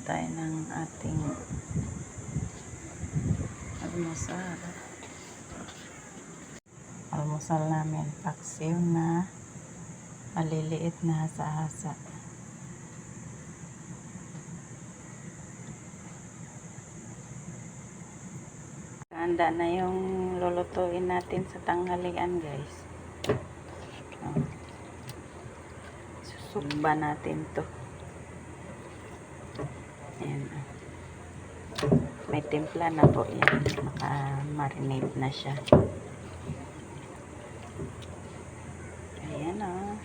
tayo ng ating almusal. Almusal namin, paksiw na maliliit na hasa-hasa. Handa na yung lulutuin natin sa tanghalian, guys. Susugba natin to. Ayan. May timpla na po yan. Naka-marinate na siya. Ayan o.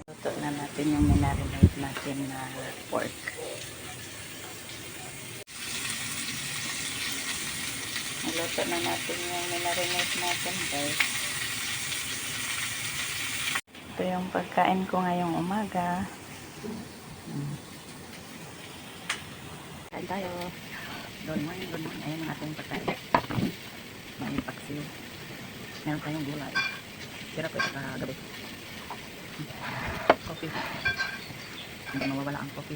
Luto na natin yung minarinate natin na pork. Luto na natin yung minarinate natin, guys. Ito yung pagkain ko ngayong umaga. Kain tayo. Good morning, good morning. Ayan ang ating pagkain. May paksiw. Meron tayong gulay. Sira ko ito kagabi. Coffee. Hindi mawawala ang coffee.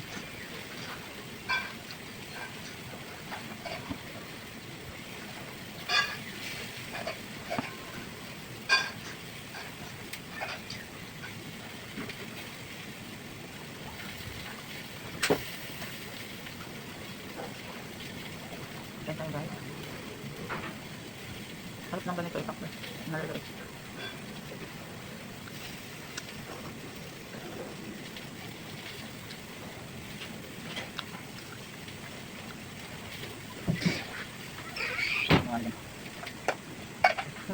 Kain tayo, guys. Harap ng ganito ipak. Naluluit.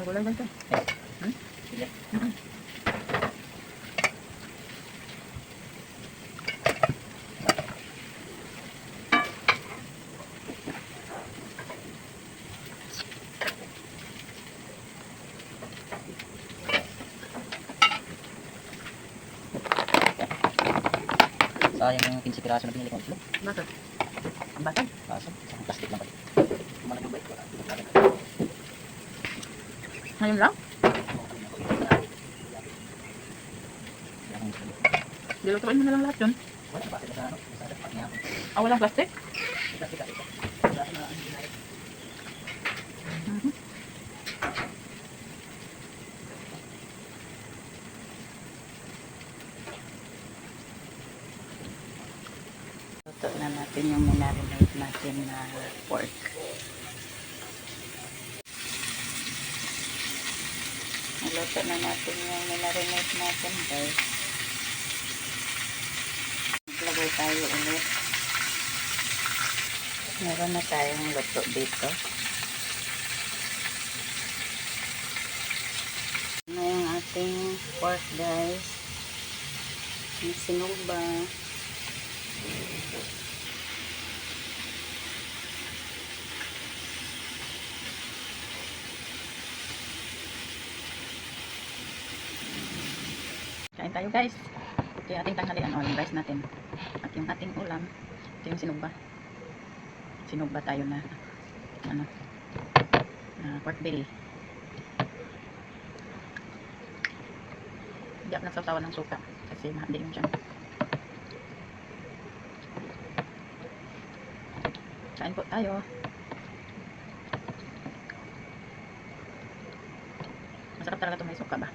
Gulay ba ito? Sige. Sayang yung 15 piraso na pinili ko. Bakit? Ang batag? Kaso, plastic lang pala. Managubay. Ngayon lang? Dilutuin mo na lang lahat yun. Wala pa sila sa ano. Sa dapat niya. Walang plastic? Plastic. Luto na natin yung minarinate natin na pork. Luto na natin yung minarinate natin, guys. Maglagay tayo ulit. Meron na tayong luto dito. Ano yung ating pork, guys? Yung sinugba. Kain tayo, guys. Ito yung ating tanghalian, yung rice natin. At yung ating ulam, ito yung sinugba. Sinugba tayo na pork belly. Hindi ako nagsasawa ng suka kasi mahandi yung tiyan. Kain po tayo. Masarap talaga itong may suka ba?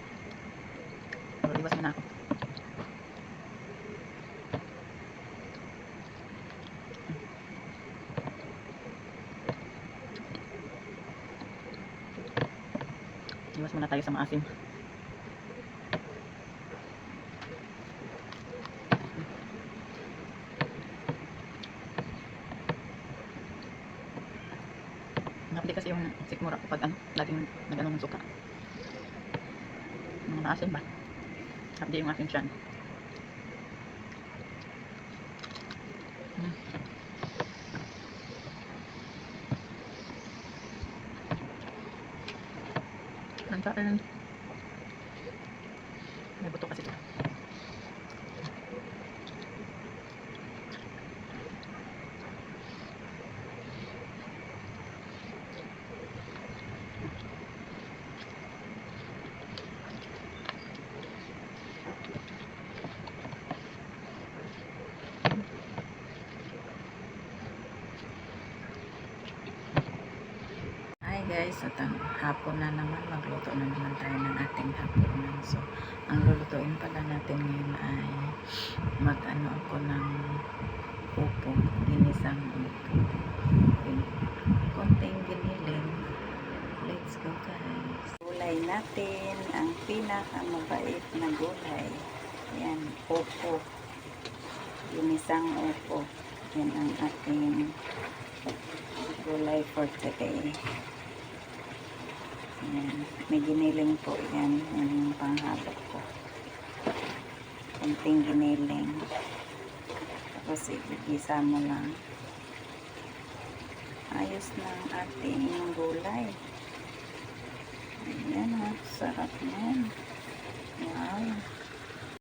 Pero iwas muna ako. Iwas muna tayo sa maasim. Nakapili kasi yung sikmura kapag laging nag-ano ng suka. Mga maasim ba? Nakapili yung aking tiyan. Ang kain. May buto kasi ito. hapon na naman, magluto na naman tayo ng ating hapunan. So, ang lulutuin pala natin ngayon ay mag-ano ako ng upo, ginisang upo. Konting giniling. Let's go guys. Gulay natin, ang pinakamabait na gulay. Yan, upo. Ginisang upo. Yan ang ating gulay for today. Yan. May giniling po yan. Yan yung panghalo ko. Kunting giniling. Tapos igisa mo lang. Ayos na ang ating gulay. Ayan ha. Sarap yan. Wow.